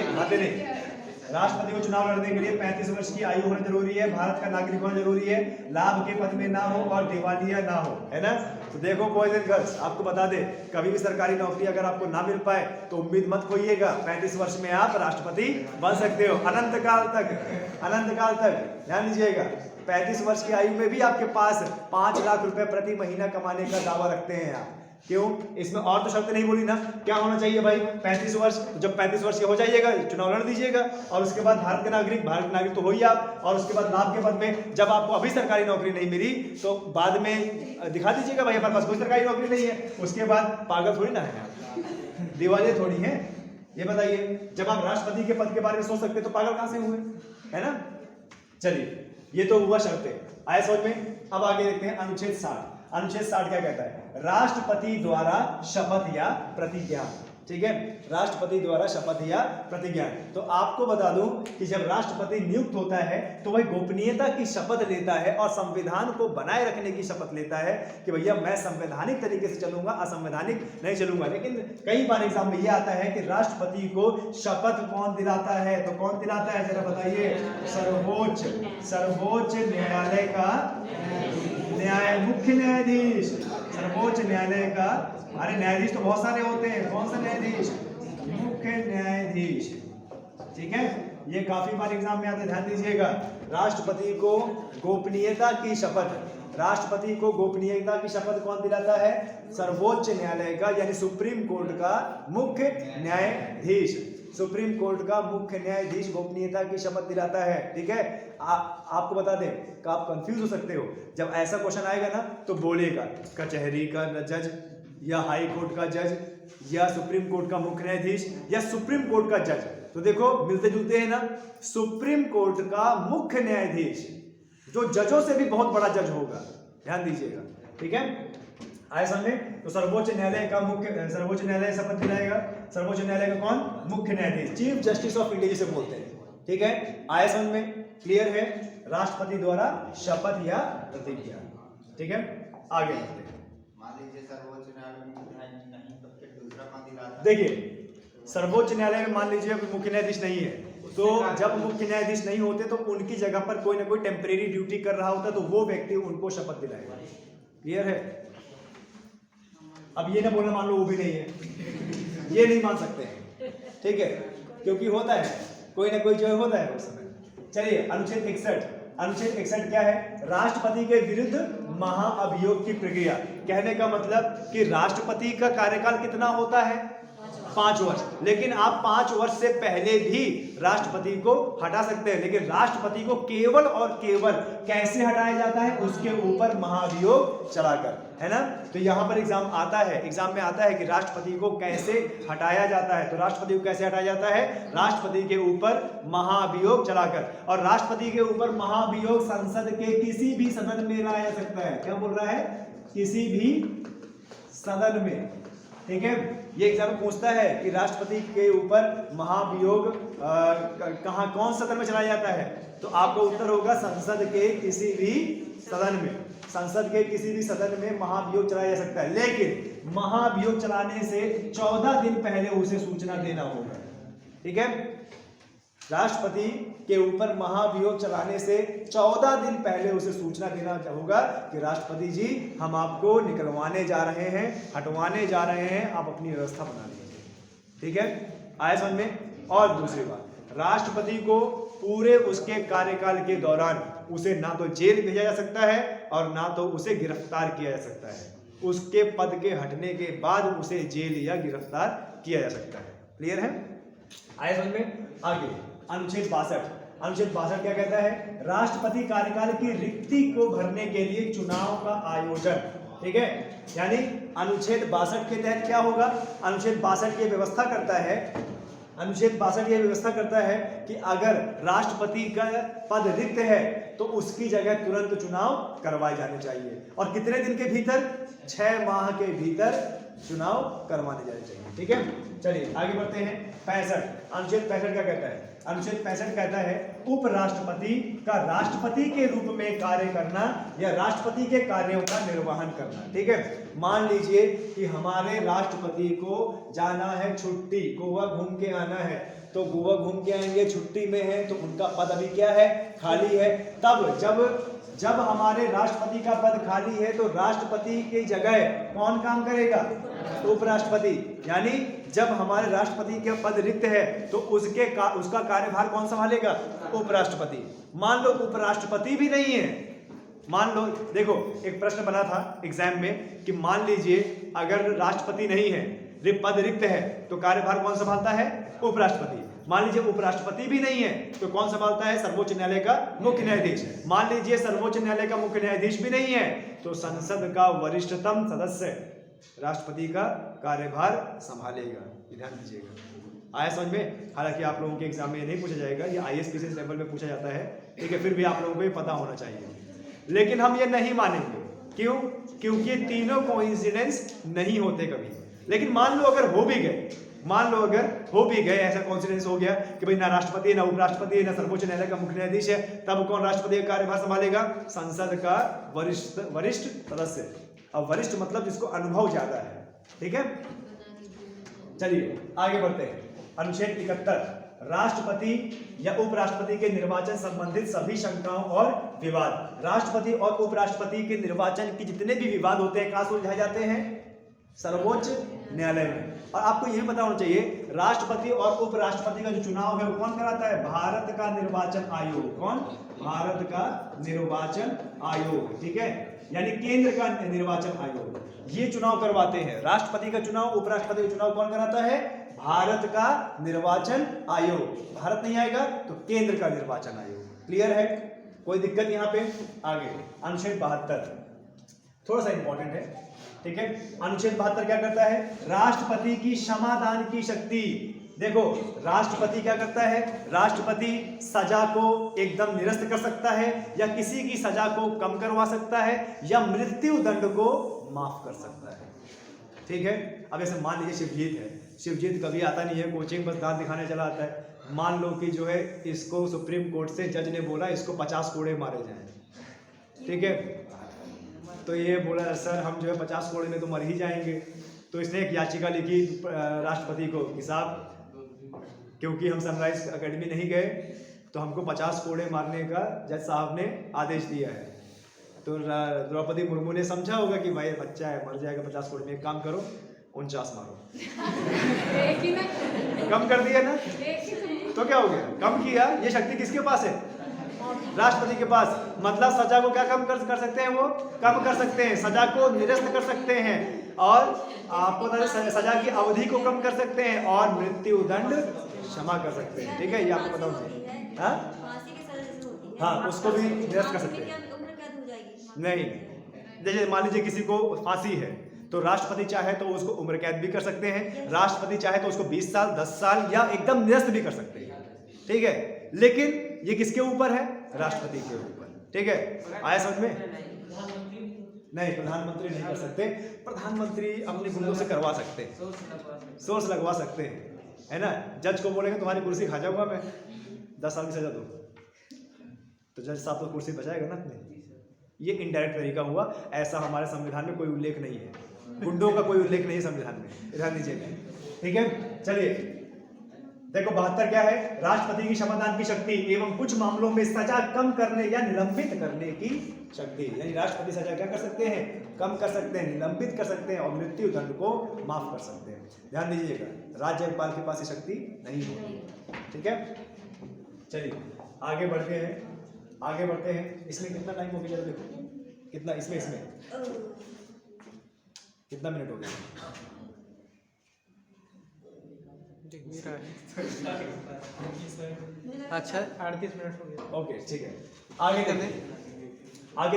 राष्ट्रपति को चुनाव लड़ने के लिए 35 वर्ष की आयु होना जरूरी है, भारत का नागरिक होना जरूरी है, लाभ के पद में ना हो और दिवालिया ना हो, है ना। तो देखो बॉयज एंड गर्ल्स, आपको बता दे, कभी भी सरकारी नौकरी अगर आपको ना मिल पाए तो उम्मीद मत खोइएगा, 35 वर्ष में आप राष्ट्रपति बन सकते हो, अनंत काल तक। ध्यान दीजिएगा, 35 वर्ष की आयु में भी आपके पास 5 लाख रुपए प्रति महीना कमाने का दावा रखते हैं आप। क्यों? इसमें और तो शर्त नहीं बोली ना, क्या होना चाहिए भाई? 35 वर्ष। तो जब 35 वर्ष के हो जाइएगा चुनाव लड़ दीजिएगा, और उसके बाद भारत के नागरिक तो हो ही आप, और उसके बाद लाभ के पद में, जब आपको अभी सरकारी नौकरी नहीं मिली तो बाद में दिखा दीजिएगा भाई हमारे पास कोई सरकारी नौकरी नहीं है, उसके बाद पागल थोड़ी ना है, दिवालिया थोड़ी है। ये बताइए, जब आप राष्ट्रपति के पद के बारे में सोच सकते तो पागल कहां से हुए, है ना। चलिए, ये तो हुआ शर्तें, आए समझ में। अब आगे देखते हैं अनुच्छेद 60। अनुच्छेद 60 क्या कहता है? राष्ट्रपति द्वारा शपथ या प्रतिज्ञा। ठीक है, राष्ट्रपति द्वारा शपथ या प्रतिज्ञा। तो आपको बता दूं कि जब राष्ट्रपति नियुक्त होता है तो वह गोपनीयता की शपथ लेता है और संविधान को बनाए रखने की शपथ लेता है कि भैया मैं संवैधानिक तरीके से चलूंगा, असंवैधानिक नहीं चलूंगा। लेकिन कई बार एग्जाम में यह आता है कि राष्ट्रपति को शपथ कौन दिलाता है, तो कौन दिलाता है जरा बताइए? सर्वोच्च न्यायालय का मुख्य न्यायाधीश, सर्वोच्च न्यायालय का। अरे न्यायाधीश तो बहुत सारे होते हैं, कौन सा न्यायाधीश? मुख्य न्यायाधीश। ठीक है, ये काफी बार एग्जाम में आता है, ध्यान दीजिएगा। राष्ट्रपति को गोपनीयता की शपथ, राष्ट्रपति को गोपनीयता की शपथ कौन दिलाता है? सर्वोच्च न्यायालय का यानी सुप्रीम कोर्ट का मुख्य न्यायाधीश। सुप्रीम कोर्ट का मुख्य न्यायाधीश गोपनीयता की शपथ दिलाता है। ठीक है, आपको बता दें कि आप कंफ्यूज हो सकते हो, जब ऐसा क्वेश्चन आएगा ना तो बोलेगा कचहरी का जज या हाई कोर्ट का जज या सुप्रीम कोर्ट का मुख्य न्यायाधीश या सुप्रीम कोर्ट का जज। तो देखो मिलते जुलते हैं ना, सुप्रीम कोर्ट का मुख्य न्यायाधीश जो जजों से भी बहुत बड़ा जज होगा, ध्यान दीजिएगा। ठीक है, आए सामने। तो सर्वोच्च न्यायालय का मुख्य, सर्वोच्च न्यायालय शपथ दिलाएगा। सर्वोच्च न्यायालय का कौन? मुख्य न्यायाधीश, चीफ जस्टिस ऑफ इंडिया जिसे बोलते हैं। ठीक है, आए समझ में? क्लियर है? राष्ट्रपति द्वारा शपथ या प्रतिज्ञा। ठीक है, आगे बढ़ते हैं। मान लीजिए सर्वोच्च न्यायालय नहीं तो फिर दूसरा कौन दिलाता है? देखिए, सर्वोच्च न्यायालय में मान लीजिए मुख्य न्यायाधीश नहीं है, तो जब मुख्य न्यायाधीश नहीं होते तो उनकी जगह पर कोई ना कोई टेम्परेरी ड्यूटी कर रहा होता, तो वो व्यक्ति उनको शपथ दिलाएगा। क्लियर है? अब ये ना बोलना मान लो वो भी नहीं है, ये नहीं मान सकते हैं। ठीक है, क्योंकि होता है कोई ना कोई जो होता है उस समय। चलिए, अनुच्छेद 61। अनुच्छेद 61 क्या है? राष्ट्रपति के विरुद्ध महाअभियोग की प्रक्रिया। कहने का मतलब कि राष्ट्रपति का कार्यकाल कितना होता है? 5 वर्ष। लेकिन आप 5 वर्ष से पहले भी राष्ट्रपति को हटा सकते हैं, लेकिन राष्ट्रपति को केवल और केवल कैसे हटाया जाता है? उसके ऊपर महाभियोग चलाकर, है ना। तो यहां पर एग्जाम में आता है कि राष्ट्रपति को कैसे हटाया जाता है। तो राष्ट्रपति को कैसे हटाया जाता है? राष्ट्रपति के ऊपर महाभियोग चलाकर। और राष्ट्रपति के ऊपर महाभियोग संसद के किसी भी सदन में लाया जा सकता है। क्या बोल रहा है? किसी भी सदन में। ठीक है, ये एग्जाम पूछता है कि राष्ट्रपति के ऊपर महाभियोग कहां, कौन सदन में चलाया जाता है? तो आपका उत्तर होगा संसद के किसी भी सदन में। संसद के किसी भी सदन में महाभियोग चलाया जा सकता है, लेकिन महाभियोग चलाने से 14 दिन पहले उसे सूचना देना होगा। ठीक है, राष्ट्रपति के ऊपर महाभियोग चलाने से 14 दिन पहले उसे सूचना देना होगा कि राष्ट्रपति जी हम आपको निकलवाने जा रहे हैं, हटवाने जा रहे हैं, आप अपनी व्यवस्था बना लीजिए। ठीक है, आया समझ में? और दूसरी बात, राष्ट्रपति को पूरे उसके कार्यकाल के दौरान उसे ना तो जेल भेजा जा सकता है और ना तो उसे गिरफ्तार किया जा सकता है। उसके पद के हटने के बाद उसे जेल या गिरफ्तार किया जा सकता है। क्लियर है? आया समझ में? आगे अनुच्छेद 62। अनुच्छेद 62 क्या कहता है? राष्ट्रपति कार्यकाल की रिक्ति को भरने के लिए चुनाव का आयोजन। ठीक है, यानी अनुच्छेद 62 के तहत क्या होगा? अनुच्छेद 62 ये व्यवस्था करता है, अनुच्छेद 62 ये व्यवस्था करता है कि अगर राष्ट्रपति का पद रिक्त है तो उसकी जगह तुरंत चुनाव करवाए जाने चाहिए। और कितने दिन के भीतर? 6 माह के भीतर चुनाव करवाने जाने चाहिए। ठीक है, चलिए आगे बढ़ते हैं। 65। अनुच्छेद 65 क्या कहता है? अनुच्छेद 65 कहता है उपराष्ट्रपति का राष्ट्रपति के रूप में कार्य करना या राष्ट्रपति के कार्यों का निर्वहन करना। ठीक है, मान लीजिए कि हमारे राष्ट्रपति को जाना है छुट्टी, गोवा घूम के आना है, तो गोवा घूम के आएंगे, छुट्टी में है, तो उनका पद अभी क्या है, खाली है। तब जब हमारे राष्ट्रपति का पद खाली है तो राष्ट्रपति की जगह कौन काम करेगा, उपराष्ट्रपति। यानी जब हमारे राष्ट्रपति के पद रिक्त है तो उसका कार्यभार कौन संभालेगा, उपराष्ट्रपति। मान लो उपराष्ट्रपति भी नहीं है, मान लो, देखो एक प्रश्न बना था एग्जाम में कि मान लीजिए अगर राष्ट्रपति नहीं है, पद रिक्त है, तो कार्यभार कौन संभालता है, उपराष्ट्रपति। मान लीजिए उपराष्ट्रपति भी नहीं है तो कौन संभालता है, सर्वोच्च न्यायालय का मुख्य न्यायाधीश। मान लीजिए सर्वोच्च न्यायालय का मुख्य न्यायाधीश भी नहीं है तो संसद का वरिष्ठतम सदस्य राष्ट्रपति का कार्यभार संभालेगा। ध्यान दीजिएगा, आया समझ में। हालांकि आप लोगों के एग्जाम में ये नहीं पूछा जाएगा, ये ISPCS लेवल में पूछा जाता है, ठीक है, फिर भी आप लोगों को ये पता होना चाहिए। लेकिन हम ये नहीं मानेंगे, क्यों, क्योंकि तीनों कोइंसिडेंस नहीं होते कभी। लेकिन मान लो अगर हो भी गए ऐसा कोइंसिडेंस हो गया कि भाई ना राष्ट्रपति ना उपराष्ट्रपति ना सर्वोच्च न्यायालय का मुख्य न्यायाधीश है, तब कौन राष्ट्रपति का कार्यभार संभालेगा, संसद का वरिष्ठ सदस्य। अब वरिष्ठ मतलब जिसको अनुभव ज्यादा है। ठीक है, चलिए आगे बढ़ते हैं। अनुच्छेद 71 राष्ट्रपति या उपराष्ट्रपति के निर्वाचन संबंधित सभी शंकाओं और विवाद। राष्ट्रपति और उपराष्ट्रपति के निर्वाचन के जितने भी विवाद होते हैं कहाँ सुलझाए जाते हैं, सर्वोच्च न्यायालय में। और आपको यह पता होना चाहिए राष्ट्रपति और उपराष्ट्रपति का जो चुनाव है वो कौन कराता है, भारत का निर्वाचन आयोग। कौन, भारत का निर्वाचन आयोग। ठीक है, यानी केंद्र का निर्वाचन आयोग ये चुनाव करवाते हैं। राष्ट्रपति का चुनाव, उपराष्ट्रपति का चुनाव कौन कराता है, भारत का निर्वाचन आयोग। भारत नहीं आएगा तो केंद्र का निर्वाचन आयोग। क्लियर है, कोई दिक्कत यहाँ पे। आगे अनुच्छेद 72 थोड़ा सा इंपॉर्टेंट है। ठीक है, अनुच्छेद 72 क्या करता है, राष्ट्रपति की क्षमादान की शक्ति। देखो राष्ट्रपति क्या करता है, राष्ट्रपति सजा को एकदम निरस्त कर सकता है या किसी की सजा को कम करवा सकता है या मृत्यु दंड को माफ कर सकता है। ठीक है, अब ऐसे मान लीजिए शिवजीत है, शिवजीत कभी आता नहीं है कोचिंग, बस दांत दिखाने चला आता है। मान लो कि जो है इसको सुप्रीम कोर्ट से जज ने बोला इसको 50 कोड़े मारे जाएं। ठीक है, तो ये बोला सर हम जो है 50 कोड़े में तो मर ही जाएंगे। तो इसने एक याचिका लिखी राष्ट्रपति को कि साहब क्योंकि हम सनराइज एकेडमी नहीं गए तो हमको 50 कोड़े मारने का जज साहब ने आदेश दिया है। तो द्रौपदी मुर्मू ने समझा होगा कि भाई बच्चा है मर जाएगा 50 कोड़े में, एक काम करो 49 मारो। कम कर दिया ना, तो क्या हो गया, कम किया। ये शक्ति किसके पास है, राष्ट्रपति के पास। मतलब सजा को क्या कम कर सकते हैं, वो कम कर सकते हैं, सजा को निरस्त कर सकते हैं और आपको सजा की अवधि को कम कर सकते हैं और मृत्यु दंड क्षमा कर सकते हैं। ठीक है, ये आपको पता होना चाहिए। हाँ, उसको भी निरस्त कर सकते हैं। नहीं, जैसे मान लीजिए किसी को फांसी है तो राष्ट्रपति चाहे तो उसको उम्र कैद भी कर सकते हैं, राष्ट्रपति चाहे तो उसको 20 साल 10 साल या एकदम निरस्त भी कर सकते हैं। ठीक है, लेकिन ये किसके ऊपर है, राष्ट्रपति के ऊपर। ठीक है, आया समझ में। नहीं, प्रधानमंत्री नहीं कर सकते, प्रधानमंत्री अपने गुंडों से करवा सकते हैं, सोर्स लगवा सकते हैं, है ना। जज को बोलेंगे तुम्हारी कुर्सी खा जाऊंगा मैं, 10 साल की सजा दो, तो जज साहब तो कुर्सी बचाएगा ना अपने। ये इनडायरेक्ट तरीका हुआ, ऐसा हमारे संविधान में कोई उल्लेख नहीं है, गुंडों का कोई उल्लेख नहीं है संविधान में, ध्यान दीजिएगा। ठीक है, चलिए देखो 72 क्या है, राष्ट्रपति की क्षमादान की शक्ति एवं कुछ मामलों में सजा कम करने या निलंबित करने की शक्ति। यानी राष्ट्रपति सजा क्या कर सकते हैं, कम कर सकते हैं, निलंबित कर सकते हैं और मृत्यु दंड को माफ कर सकते हैं। ध्यान दीजिएगा, राज्यपाल के पास ये शक्ति नहीं होती। ठीक है, चलिए आगे बढ़ते हैं। इसमें कितना टाइम हो गया, देखो कितना इसमें कितना मिनट हो गया, अच्छा 38 मिनट हो गया। ओके ठीक है, आगे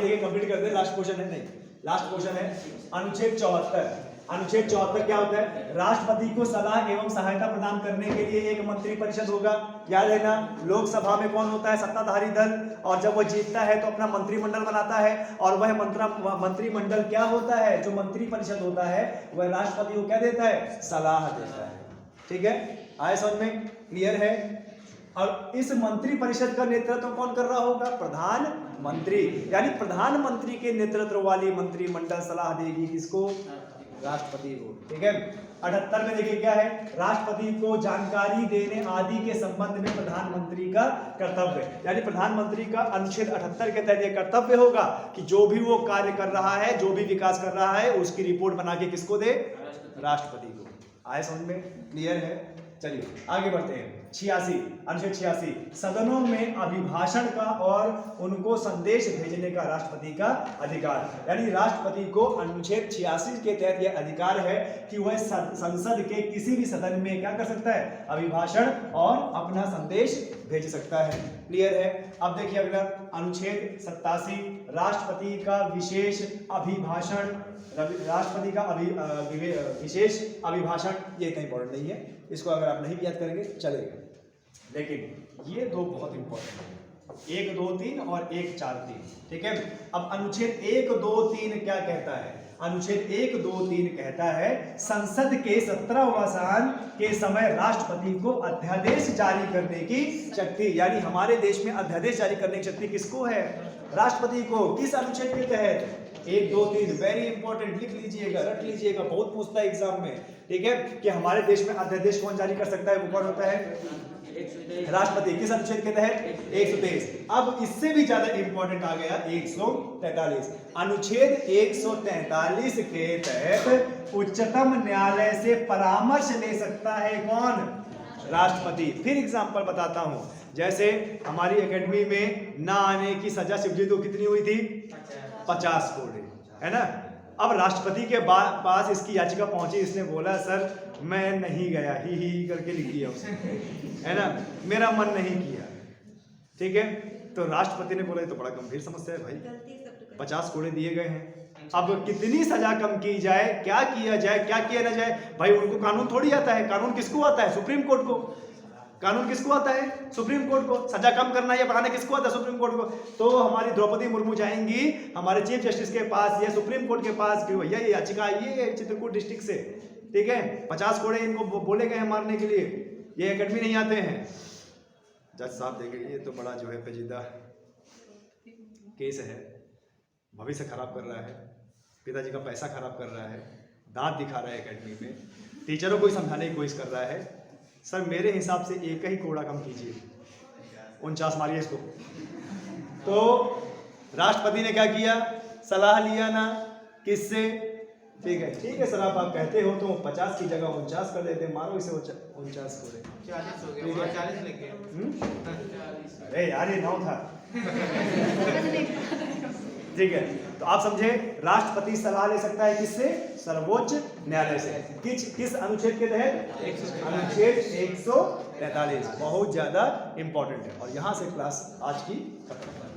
देखिए कंप्लीट कर दे। लास्ट क्वेश्चन है, नहीं लास्ट क्वेश्चन है अनुच्छेद 74। अनुच्छेद 74 क्या होता है, राष्ट्रपति को सलाह एवं सहायता प्रदान करने के लिए एक मंत्री परिषद होगा। याद है ना, लोकसभा में कौन होता है, सत्ताधारी दल, और जब वो जीतता है तो अपना मंत्रिमंडल बनाता है और वह मंत्रिमंडल क्या होता है, जो मंत्री परिषद होता है वह राष्ट्रपति को क्या देता है, सलाह देता है। ठीक है, आए समझ में, क्लियर है। और इस मंत्री परिषद का नेतृत्व कौन कर रहा होगा? प्रधानमंत्री। यानी प्रधानमंत्री के नेतृत्व वाली मंत्रिमंडल सलाह देगी किसको? राष्ट्रपति को। ठीक है। 78 में देखिए क्या है, राष्ट्रपति को जानकारी देने आदि के संबंध में प्रधानमंत्री का कर्तव्य। यानी प्रधानमंत्री का अनुच्छेद 78 के तहत यह कर्तव्य होगा कि जो भी वो कार्य कर रहा है, जो भी विकास कर रहा है, उसकी रिपोर्ट बना के किसको दे? राष्ट्रपति को। आए समझ में? क्लियर है? चलिए आगे बढ़ते हैं। 86 अनुच्छेद 86 सदनों में अभिभाषण का और उनको संदेश भेजने का राष्ट्रपति का अधिकार। यानी राष्ट्रपति को अनुच्छेद 86 के तहत यह अधिकार है कि वह संसद के किसी भी सदन में क्या कर सकता है? अभिभाषण और अपना संदेश भेज सकता है। क्लियर है? अब देखिए अगला अनुच्छेद 87 राष्ट्रपति का विशेष अभिभाषण। राष्ट्रपति का विशेष अभिभाषण ये इतना इंपॉर्टेंट नहीं है, इसको अगर आप नहीं याद करेंगे चलेगा, लेकिन ये दो बहुत इंपॉर्टेंट है, 1, 2, 3 और 1, 4, 3। ठीक है। अब अनुच्छेद 1, 2, 3 क्या कहता है? अनुच्छेद 1, 2, 3 कहता है संसद के 17वां सत्र के समय राष्ट्रपति को अध्यादेश जारी करने की शक्ति। यानी हमारे देश में अध्यादेश जारी करने की शक्ति किसको है? राष्ट्रपति को। किस अनुच्छेद के तहत? 1, 2, 3। वेरी इंपॉर्टेंट, लिख लीजिएगा, रट लीजिएगा, बहुत पूछता है एग्जाम में। ठीक है, कि हमारे देश में अध्यादेश कौन जारी कर सकता है? वो कौन होता है? राष्ट्रपति। किस अनुच्छेद के तहत? 123। अब इससे भी ज्यादा इंपॉर्टेंट आ गया 143। अनुच्छेद 143 के तहत उच्चतम न्यायालय से परामर्श ले सकता है कौन? राष्ट्रपति। फिर एग्जांपल बताता हूं, जैसे हमारी एकेडमी में ना आने की सजा शिवजी को कितनी हुई थी? 50 कोड़े, है ना। अब राष्ट्रपति के पास इसकी याचिका पहुंची, इसने बोला सर मैं नहीं गया, ही करके लिख दिया उसने, है ना, मेरा मन नहीं किया। ठीक है, तो राष्ट्रपति ने बोला ये तो बड़ा गंभीर समस्या है भाई, 50 कोड़े दिए गए हैं, अब कितनी सजा कम की जाए, क्या किया जाए, क्या किया ना जाए? भाई उनको कानून थोड़ी आता है, कानून किसको आता है? सुप्रीम कोर्ट को। कानून किसको आता है? सुप्रीम कोर्ट को। सजा कम करना या बढ़ाना किसको आता है? सुप्रीम कोर्ट को। तो हमारी द्रौपदी मुर्मू जाएंगी हमारे चीफ जस्टिस के पास या सुप्रीम कोर्ट के पास कि भैया ये याचिका आई है चित्रकूट डिस्ट्रिक्ट से, ठीक है, 50 कोड़े इनको बोले गए हैं मारने के लिए, ये एकेडमी नहीं आते हैं। जज साहब देखेंगे ये तो बड़ा जो है पेचीदा केस है, भविष्य खराब कर रहा है, पिताजी का पैसा खराब कर रहा है, दांत दिखा रहा है एकेडमी में, टीचरों को ही समझाने की कोशिश कर रहा है। सर मेरे हिसाब से एक ही कोड़ा कम कीजिए, 49 मारिए इसको। तो राष्ट्रपति ने क्या किया? सलाह लिया ना, किससे? ठीक है सर आप कहते हो तो 50 की जगह 49 कर देते, मारो इसे 49 कोड़े। 40 हो गया, 40 लिख गए। अरे यार ये 9 था। ठीक है, तो आप समझे, राष्ट्रपति सलाह ले सकता है किससे? सर्वोच्च न्यायालय से। किस अनुच्छेद के तहत? अनुच्छेद 143। बहुत ज्यादा इंपॉर्टेंट है। और यहां से क्लास आज की खत्म।